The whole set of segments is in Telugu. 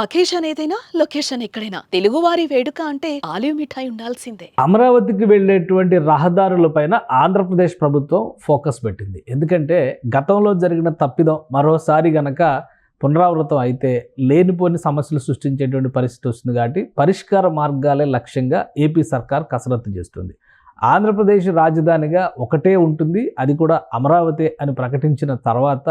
అకేషన్ ఏదైనా లొకేషన్ ఎక్కడైనా తెలుగువారి వేడుక అంటే ఆలివ్ మిఠాయి ఉండాల్సిందే. అమరావతికి వెళ్ళేటువంటి రహదారుల పైన ఆంధ్రప్రదేశ్ ప్రభుత్వం ఫోకస్ పెట్టింది. ఎందుకంటే గతంలో జరిగిన తప్పిదం మరోసారి గనక పునరావృతం అయితే లేనిపోని సమస్యలు సృష్టించేటువంటి పరిస్థితి వస్తుంది. కాబట్టి పరిష్కార మార్గాలే లక్ష్యంగా ఏపీ సర్కార్ కసరత్తు చేస్తుంది. ఆంధ్రప్రదేశ్ రాజధానిగా ఒకటే ఉంటుంది, అది కూడా అమరావతి అని ప్రకటించిన తర్వాత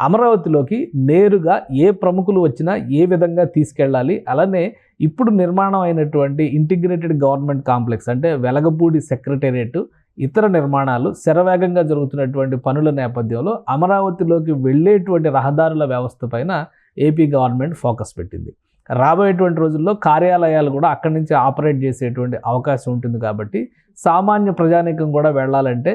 అమరావతిలోకి నేరుగా ఏ ప్రముఖులు వచ్చినా ఏ విధంగా తీసుకెళ్ళాలి, అలానే ఇప్పుడు నిర్మాణం అయినటువంటి ఇంటిగ్రేటెడ్ గవర్నమెంట్ కాంప్లెక్స్ అంటే వెలగపూడి సెక్రటేరియట్, ఇతర నిర్మాణాలు శరవేగంగా జరుగుతున్నటువంటి పనుల నేపథ్యంలో అమరావతిలోకి వెళ్ళేటువంటి రహదారుల వ్యవస్థ పైన ఏపీ గవర్నమెంట్ ఫోకస్ పెట్టింది. రాబోయేటువంటి రోజుల్లో కార్యాలయాలు కూడా అక్కడి నుంచి ఆపరేట్ చేసేటువంటి అవకాశం ఉంటుంది. కాబట్టి సామాన్య ప్రజానీకం కూడా వెళ్ళాలంటే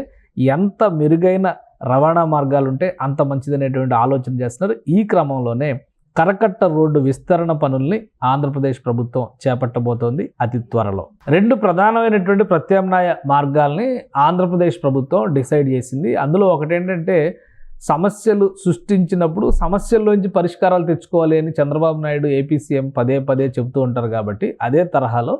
ఎంత మెరుగైన రవాణా మార్గాలు ఉంటే అంత మంచిదనేటువంటి ఆలోచన చేస్తున్నారు. ఈ క్రమంలోనే కరకట్ట రోడ్డు విస్తరణ పనుల్ని ఆంధ్రప్రదేశ్ ప్రభుత్వం చేపట్టబోతోంది అతి త్వరలో. రెండు ప్రధానమైనటువంటి ప్రత్యామ్నాయ మార్గాల్ని ఆంధ్రప్రదేశ్ ప్రభుత్వం డిసైడ్ చేసింది. అందులో ఒకటేంటంటే సమస్యలు సృష్టించినప్పుడు సమస్యల్లోంచి పరిష్కారాలు తెచ్చుకోవాలి అని చంద్రబాబు నాయుడు ఏపీ సీఎం పదే పదే చెబుతూ ఉంటారు. కాబట్టి అదే తరహాలో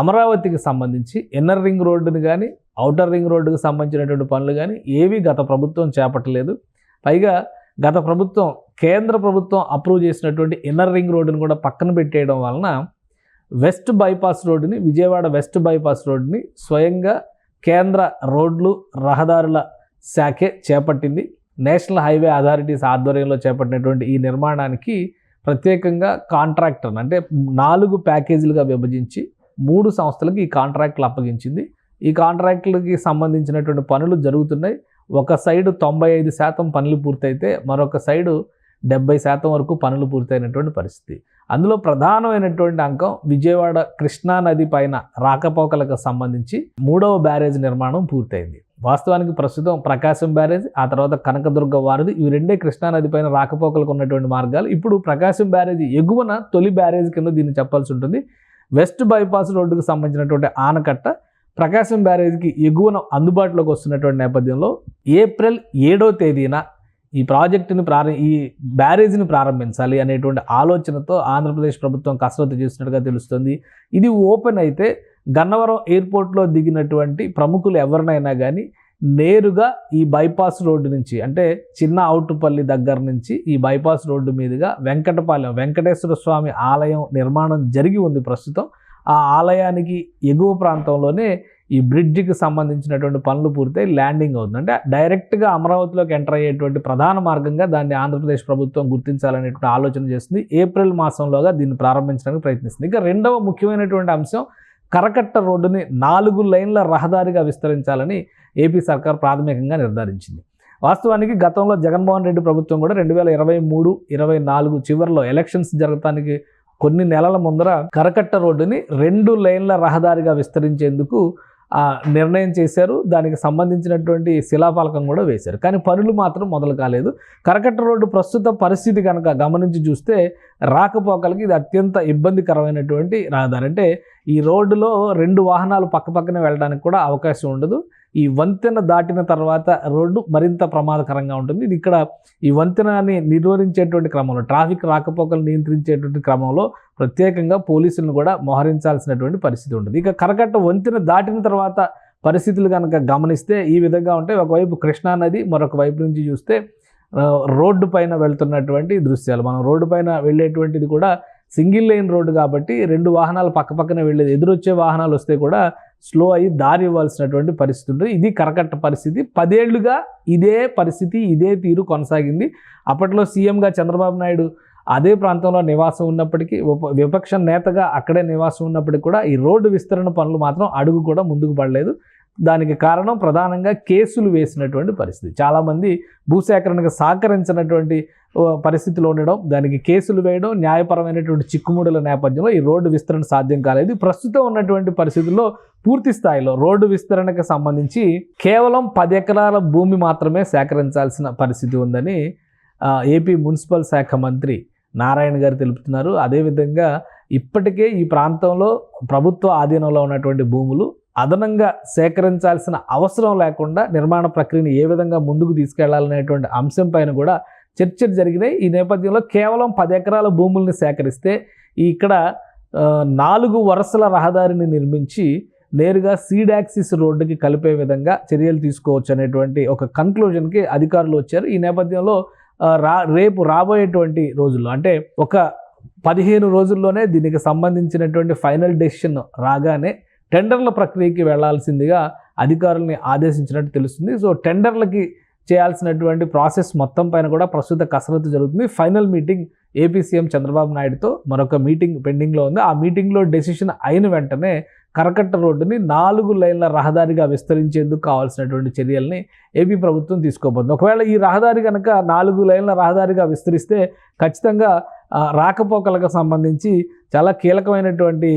అమరావతికి సంబంధించి ఇన్నర్ రింగ్ రోడ్డుని కానీ ఔటర్ రింగ్ రోడ్డుకు సంబంధించినటువంటి పనులు కానీ ఏవి గత ప్రభుత్వం చేపట్టలేదు. పైగా గత ప్రభుత్వం కేంద్ర ప్రభుత్వం అప్రూవ్ చేసినటువంటి ఇన్నర్ రింగ్ రోడ్డుని కూడా పక్కన పెట్టేయడం వలన వెస్ట్ బైపాస్ రోడ్డుని, విజయవాడ వెస్ట్ బైపాస్ రోడ్డుని స్వయంగా కేంద్ర రోడ్లు రహదారుల శాఖే చేపట్టింది. నేషనల్ హైవే అథారిటీస్ ఆధ్వర్యంలో చేపట్టినటువంటి ఈ నిర్మాణానికి ప్రత్యేకంగా కాంట్రాక్టర్ అంటే 4 ప్యాకేజీలుగా విభజించి 3 సంస్థలకు ఈ కాంట్రాక్టులు అప్పగించింది. ఈ కాంట్రాక్టులకి సంబంధించినటువంటి పనులు జరుగుతున్నాయి. ఒక సైడు 95% పనులు పూర్తయితే మరొక సైడు 70% వరకు పనులు పూర్తయినటువంటి పరిస్థితి. అందులో ప్రధానమైనటువంటి అంకం విజయవాడ కృష్ణా నది పైన రాకపోకలకు సంబంధించి 3వ బ్యారేజ్ నిర్మాణం పూర్తయింది. వాస్తవానికి ప్రస్తుతం ప్రకాశం బ్యారేజ్, ఆ తర్వాత కనకదుర్గ వారధి, ఇవి రెండే కృష్ణానది పైన రాకపోకలకు ఉన్నటువంటి మార్గాలు. ఇప్పుడు ప్రకాశం బ్యారేజ్ ఎగువన తొలి బ్యారేజ్ కింద దీన్ని చెప్పాల్సి ఉంటుంది. వెస్ట్ బైపాస్ రోడ్డుకు సంబంధించినటువంటి ఆనకట్ట ప్రకాశం బ్యారేజ్కి ఎగువన అందుబాటులోకి వస్తున్నటువంటి నేపథ్యంలో ఏప్రిల్ 7వ తేదీన ఈ ప్రాజెక్టుని ఈ బ్యారేజ్ని ప్రారంభించాలి అనేటువంటి ఆలోచనతో ఆంధ్రప్రదేశ్ ప్రభుత్వం కసరత్తు చేస్తున్నట్టుగా తెలుస్తుంది. ఇది ఓపెన్ అయితే గన్నవరం ఎయిర్పోర్ట్లో దిగినటువంటి ప్రముఖులు ఎవరినైనా కానీ నేరుగా ఈ బైపాస్ రోడ్డు నుంచి అంటే చిన్న అవుటుపల్లి దగ్గర నుంచి ఈ బైపాస్ రోడ్డు మీదుగా వెంకటపాలెం వెంకటేశ్వర స్వామి ఆలయం నిర్మాణం జరిగి ఉంది ప్రస్తుతం. ఆ ఆలయానికి ఎగువ ప్రాంతంలోనే ఈ బ్రిడ్జికి సంబంధించినటువంటి పనులు పూర్తయి ల్యాండింగ్ అవుతుంది. అంటే డైరెక్ట్గా అమరావతిలోకి ఎంటర్ అయ్యేటువంటి ప్రధాన మార్గంగా దాన్ని ఆంధ్రప్రదేశ్ ప్రభుత్వం గుర్తించాలనేటువంటి ఆలోచన చేస్తుంది. ఏప్రిల్ మాసంలోగా దీన్ని ప్రారంభించడానికి ప్రయత్నిస్తుంది. ఇక రెండవ ముఖ్యమైనటువంటి అంశం కరకట్ట రోడ్డుని 4 లైన్ల రహదారిగా విస్తరించాలని ఏపీ సర్కార్ ప్రాథమికంగా నిర్ధారించింది. వాస్తవానికి గతంలో జగన్మోహన్ రెడ్డి ప్రభుత్వం కూడా 2023-24 చివరిలో ఎలక్షన్స్ జరగటానికి కొన్ని నెలల ముందర కరకట్ట రోడ్డుని 2 లైన్ల రహదారిగా విస్తరించేందుకు నిర్ణయం చేశారు. దానికి సంబంధించినటువంటి శిలాఫలకం కూడా వేశారు. కానీ పనులు మాత్రం మొదలు కాలేదు. కరకట్ట రోడ్డు ప్రస్తుత పరిస్థితి కనుక గమనించి చూస్తే రాకపోకలకి ఇది అత్యంత ఇబ్బందికరమైనటువంటి రహదారి. అంటే ఈ రోడ్డులో 2 వాహనాలు పక్కపక్కనే వెళ్ళడానికి కూడా అవకాశం ఉండదు. ఈ వంతెన దాటిన తర్వాత రోడ్డు మరింత ప్రమాదకరంగా ఉంటుంది. ఇది ఇక్కడ ఈ వంతెనని నిర్వహించేటువంటి క్రమంలో ట్రాఫిక్ రాకపోకలు నియంత్రించేటువంటి క్రమంలో ప్రత్యేకంగా పోలీసులను కూడా మోహరించాల్సినటువంటి పరిస్థితి ఉంటుంది. ఇక కరకట్ట వంతెన దాటిన తర్వాత పరిస్థితులు కనుక గమనిస్తే ఈ విధంగా ఉంటాయి. ఒకవైపు కృష్ణానది, మరొక వైపు నుంచి చూస్తే రోడ్డు పైన వెళ్తున్నటువంటి దృశ్యాలు. మనం రోడ్డు పైన వెళ్ళేటువంటిది కూడా సింగిల్ లైన్ రోడ్డు కాబట్టి 2 వాహనాలు పక్కపక్కనే వెళ్ళేది. ఎదురొచ్చే వాహనాలు వస్తే కూడా స్లో అయ్యి దారి ఇవ్వాల్సినటువంటి పరిస్థితి ఉంటుంది. ఇది కరకట్ట పరిస్థితి. 10 ఏళ్లుగా ఇదే పరిస్థితి, ఇదే తీరు కొనసాగింది. అప్పట్లో సీఎంగా చంద్రబాబు నాయుడు అదే ప్రాంతంలో నివాసం ఉన్నప్పటికీ, విపక్ష నేతగా అక్కడే నివాసం ఉన్నప్పటికీ కూడా ఈ రోడ్డు విస్తరణ పనులు మాత్రం అడుగు కూడా ముందుకు పడలేదు. దానికి కారణం ప్రధానంగా కేసులు వేసినటువంటి పరిస్థితి. చాలామంది భూసేకరణకు సహకరించినటువంటి పరిస్థితిలో ఉండడం, దానికి కేసులు వేయడం, న్యాయపరమైనటువంటి చిక్కుముడుల నేపథ్యంలో ఈ రోడ్డు విస్తరణ సాధ్యం కాలేదు. ప్రస్తుతం ఉన్నటువంటి పరిస్థితుల్లో పూర్తి స్థాయిలో రోడ్డు విస్తరణకు సంబంధించి కేవలం 10 ఎకరాల భూమి మాత్రమే సేకరించాల్సిన పరిస్థితి ఉందని ఏపీ మున్సిపల్ శాఖ మంత్రి నారాయణ గారు తెలుపుతున్నారు. అదేవిధంగా ఇప్పటికే ఈ ప్రాంతంలో ప్రభుత్వ ఆధీనంలో ఉన్నటువంటి భూములు అదనంగా సేకరించాల్సిన అవసరం లేకుండా నిర్మాణ ప్రక్రియను ఏ విధంగా ముందుకు తీసుకెళ్లాలనేటువంటి అంశం పైన కూడా చర్చలు జరిగినాయి. ఈ నేపథ్యంలో కేవలం 10 ఎకరాల భూముల్ని సేకరిస్తే ఇక్కడ 4 వరుసల రహదారిని నిర్మించి నేరుగా సీడ్ యాక్సిస్ రోడ్డుకి కలిపే విధంగా చర్యలు తీసుకోవచ్చు అనేటువంటి ఒక కన్క్లూజన్కి అధికారులు వచ్చారు. ఈ నేపథ్యంలో రేపు రాబోయేటువంటి రోజుల్లో అంటే ఒక 15 రోజుల్లోనే దీనికి సంబంధించినటువంటి ఫైనల్ డెసిషన్ రాగానే టెండర్ల ప్రక్రియకి వెళ్లాల్సిందిగా అధికారుల్ని ఆదేశించినట్టు తెలుస్తుంది. సో టెండర్లకి చేయాల్సినటువంటి ప్రాసెస్ మొత్తం పైన కూడా ప్రస్తుత కసరత్తు జరుగుతుంది. Final meeting AP CM Chandrababu నాయుడుతో మరొక మీటింగ్ పెండింగ్లో ఉంది. ఆ మీటింగ్లో డెసిషన్ అయిన వెంటనే కరకట్ట రోడ్డుని 4 లేన్ల రహదారిగా విస్తరించేందుకు కావాల్సినటువంటి చర్యల్ని ఏపీ ప్రభుత్వం తీసుకోబోతుంది. ఒకవేళ ఈ రహదారి కనుక 4 లేన్ల రహదారిగా విస్తరిస్తే ఖచ్చితంగా రాకపోకలకు సంబంధించి చాలా కీలకమైనటువంటి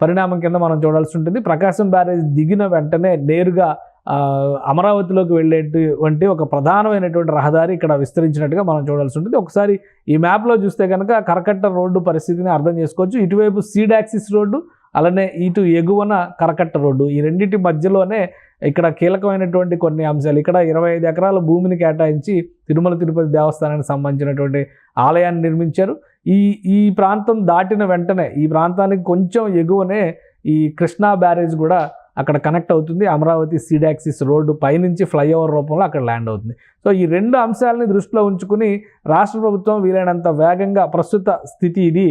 పరిణామం కింద మనం చూడాల్సి ఉంటుంది. ప్రకాశం బ్యారేజ్ దిగిన వెంటనే నేరుగా అమరావతిలోకి వెళ్ళేటువంటి ఒక ప్రధానమైనటువంటి రహదారి ఇక్కడ విస్తరించినట్టుగా మనం చూడాల్సి ఉంటుంది. ఒకసారి ఈ మ్యాప్లో చూస్తే కనుక కరకట్ట రోడ్డు పరిస్థితిని అర్థం చేసుకోవచ్చు. ఇటువైపు సీడ్ యాక్సిస్ రోడ్డు, అలానే ఇటు ఎగువన కరకట్ట రోడ్డు, ఈ రెండింటి మధ్యలోనే ఇక్కడ కీలకమైనటువంటి కొన్ని అంశాలు. ఇక్కడ 25 ఎకరాల భూమిని కేటాయించి తిరుమల తిరుపతి దేవస్థానానికి సంబంధించినటువంటి ఆలయాన్ని నిర్మించారు. ఈ ప్రాంతం దాటిన వెంటనే ఈ ప్రాంతానికి కొంచెం ఎగువనే ఈ కృష్ణా బ్యారేజ్ కూడా అక్కడ కనెక్ట్ అవుతుంది. అమరావతి సీడ్ యాక్సిస్ రోడ్డు పైనుంచి ఫ్లైఓవర్ రూపంలో అక్కడ ల్యాండ్ అవుతుంది. సో ఈ 2 అంశాలని దృష్టిలో ఉంచుకుని రాష్ట్ర ప్రభుత్వం వీలైనంత వేగంగా ప్రస్తుత స్థితి ఇది.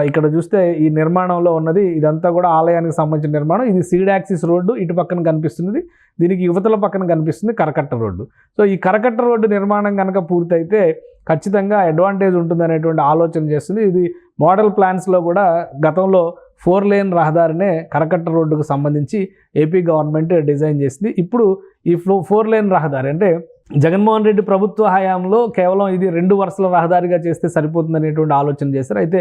ఇక్కడ చూస్తే ఈ నిర్మాణంలో ఉన్నది ఇదంతా కూడా ఆలయానికి సంబంధించిన నిర్మాణం. ఇది సీడ్ యాక్సిస్ రోడ్డు ఇటు పక్కన కనిపిస్తున్నది, దీనికి యువతల పక్కన కనిపిస్తుంది కరకట్ట రోడ్డు. సో ఈ కరకట్ట రోడ్డు నిర్మాణం కనుక పూర్తయితే ఖచ్చితంగా అడ్వాంటేజ్ ఉంటుందనేటువంటి ఆలోచన చేస్తుంది. ఇది మోడల్ ప్లాన్స్లో కూడా గతంలో 4 లేన్ రహదారినే కరకట్ట రోడ్డుకు సంబంధించి ఏపీ గవర్నమెంట్ డిజైన్ చేసింది. ఇప్పుడు ఈ 4 లేన్ రహదారి అంటే జగన్మోహన్ రెడ్డి ప్రభుత్వ హయాంలో కేవలం ఇది 2 వరుసల రహదారిగా చేస్తే సరిపోతుందనేటువంటి ఆలోచన చేశారు. అయితే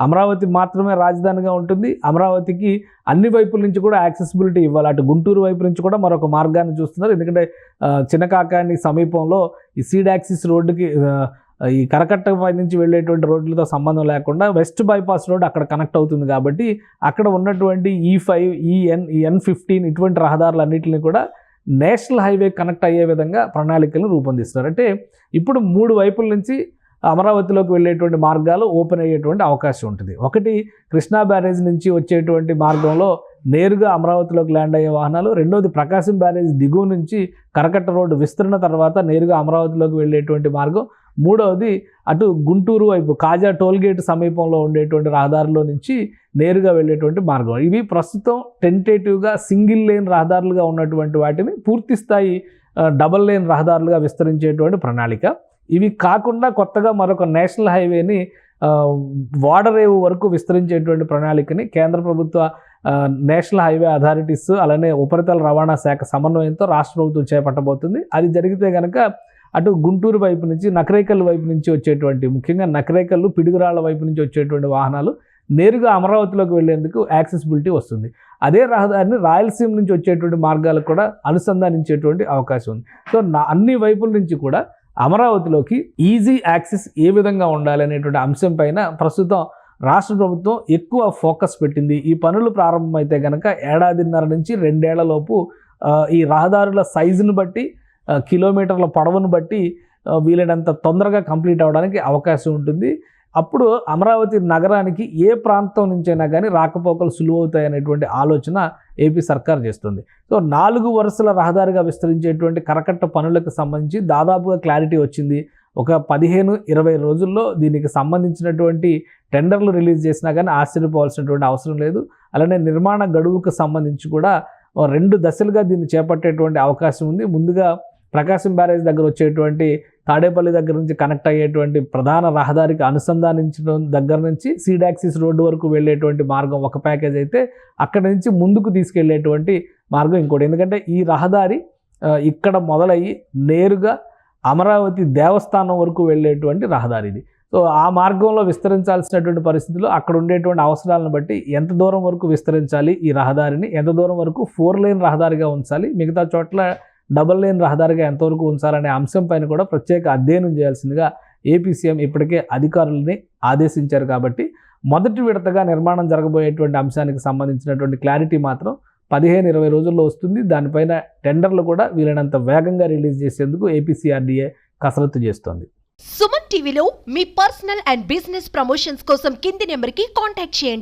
అమరావతి మాత్రమే రాజధానిగా ఉంటుంది. అమరావతికి అన్ని వైపుల నుంచి కూడా యాక్సెసిబిలిటీ ఇవ్వాలి. అటు గుంటూరు వైపు నుంచి కూడా మరొక మార్గాన్ని చూస్తున్నారు. ఎందుకంటే చిన్నకాకాని సమీపంలో ఈ సీడ్ యాక్సిస్ రోడ్డుకి ఈ కరకట్ట పై నుంచి వెళ్ళేటువంటి రోడ్లతో సంబంధం లేకుండా వెస్ట్ బైపాస్ రోడ్ అక్కడ కనెక్ట్ అవుతుంది. కాబట్టి అక్కడ ఉన్నటువంటి E5, N15 ఇటువంటి రహదారులన్నింటినీ కూడా నేషనల్ హైవే కనెక్ట్ అయ్యే విధంగా ప్రణాళికలను రూపొందిస్తారు. అంటే ఇప్పుడు 3 వైపుల నుంచి అమరావతిలోకి వెళ్ళేటువంటి మార్గాలు ఓపెన్ అయ్యేటువంటి అవకాశం ఉంటుంది. ఒకటి కృష్ణా బ్యారేజ్ నుంచి వచ్చేటువంటి మార్గంలో నేరుగా అమరావతిలోకి ల్యాండ్ అయ్యే వాహనాలు, రెండోది ప్రకాశం బ్యారేజ్ దిగువ నుంచి కరకట్ట రోడ్డు విస్తరణ తర్వాత నేరుగా అమరావతిలోకి వెళ్ళేటువంటి మార్గం, మూడవది అటు గుంటూరు వైపు కాజా టోల్గేట్ సమీపంలో ఉండేటువంటి రహదారిలో నుంచి నేరుగా వెళ్ళేటువంటి మార్గం. ఇవి ప్రస్తుతం టెంటేటివ్గా సింగిల్ లేన్ రహదారులుగా ఉన్నటువంటి వాటిని పూర్తి స్థాయి డబల్ లేన్ రహదారులుగా విస్తరించేటువంటి ప్రణాళిక. ఇవి కాకుండా కొత్తగా మరొక నేషనల్ హైవేని వాడరేవు వరకు విస్తరించేటువంటి ప్రణాళికని కేంద్ర ప్రభుత్వ నేషనల్ హైవే అథారిటీస్ అలానే ఉపరితల రవాణా శాఖ సమన్వయంతో రాష్ట్ర ప్రభుత్వం చేపట్టబోతుంది. అది జరిగితే కనుక అటు గుంటూరు వైపు నుంచి నకరేకల్ వైపు నుంచి వచ్చేటువంటి, ముఖ్యంగా నకరేకల్లు పిడుగురాళ్ల వైపు నుంచి వచ్చేటువంటి వాహనాలు నేరుగా అమరావతిలోకి వెళ్లేందుకు యాక్సెసిబిలిటీ వస్తుంది. అదే రహదారిని రాయలసీమ నుంచి వచ్చేటువంటి మార్గాలకు కూడా అనుసంధానించేటువంటి అవకాశం ఉంది. సో అన్ని వైపుల నుంచి కూడా అమరావతిలోకి ఈజీ యాక్సెస్ ఏ విధంగా ఉండాలి అనేటువంటి అంశం పైన ప్రస్తుతం రాష్ట్ర ప్రభుత్వం ఎక్కువ ఫోకస్ పెట్టింది. ఈ పనులు ప్రారంభమైతే కనుక 1.5 నుంచి 2 ఏళ్లలోపు ఈ రహదారుల సైజును బట్టి, కిలోమీటర్ల పొడవును బట్టి వీలైనంత తొందరగా కంప్లీట్ అవ్వడానికి అవకాశం ఉంటుంది. అప్పుడు అమరావతి నగరానికి ఏ ప్రాంతం నుంచైనా కానీ రాకపోకలు సులువవుతాయి అనేటువంటి ఆలోచన ఏపీ సర్కార్ చేస్తుంది. సో 4 వరుసల రహదారిగా విస్తరించేటువంటి కరకట్ట పనులకు సంబంధించి దాదాపుగా క్లారిటీ వచ్చింది. ఒక 15-20 రోజుల్లో దీనికి సంబంధించినటువంటి టెండర్లు రిలీజ్ చేసినా కానీ ఆశ్చర్యపోవాల్సినటువంటి అవసరం లేదు. అలానే నిర్మాణ గడువుకు సంబంధించి కూడా 2 దశలుగా దీన్ని చేపట్టేటువంటి అవకాశం ఉంది. ముందుగా ప్రకాశం బ్యారేజ్ దగ్గర వచ్చేటువంటి తాడేపల్లి దగ్గర నుంచి కనెక్ట్ అయ్యేటువంటి ప్రధాన రహదారికి అనుసంధానించడం దగ్గర నుంచి సీడ్ యాక్సిస్ రోడ్డు వరకు వెళ్ళేటువంటి మార్గం ఒక ప్యాకేజ్ అయితే, అక్కడి నుంచి ముందుకు తీసుకెళ్లేటువంటి మార్గం ఇంకోటి. ఎందుకంటే ఈ రహదారి ఇక్కడ మొదలయ్యి నేరుగా అమరావతి దేవస్థానం వరకు వెళ్ళేటువంటి రహదారి ఇది. సో ఆ మార్గంలో విస్తరించాల్సినటువంటి పరిస్థితుల్లో అక్కడ ఉండేటువంటి అవసరాలను బట్టి ఎంత దూరం వరకు విస్తరించాలి ఈ రహదారిని, ఎంత దూరం వరకు 4 లేన్ రహదారిగా ఉంచాలి, మిగతా చోట్ల డబల్ లేన్ రహదారిగా ఎంతవరకు ఉంచాలనే అంశం పైన కూడా ప్రత్యేక అధ్యయనం చేయాల్సిందిగా ఏపీ సీఎం ఇప్పటికే అధికారులని ఆదేశించారు. కాబట్టి మొదటి విడతగా నిర్మాణం జరగబోయేటువంటి అంశానికి సంబంధించినటువంటి క్లారిటీ మాత్రం 15-20 రోజుల్లో వస్తుంది. దానిపైన టెండర్లు కూడా వీలైనంత వేగంగా రిలీజ్ చేసేందుకు ఏపీ CRDA కసరత్తు చేస్తోంది. సుమన్ టీవీలో మీ పర్సనల్ అండ్ బిజినెస్ ప్రమోషన్స్ కోసం కింది నెంబర్కి కాంటాక్ట్ చేయండి.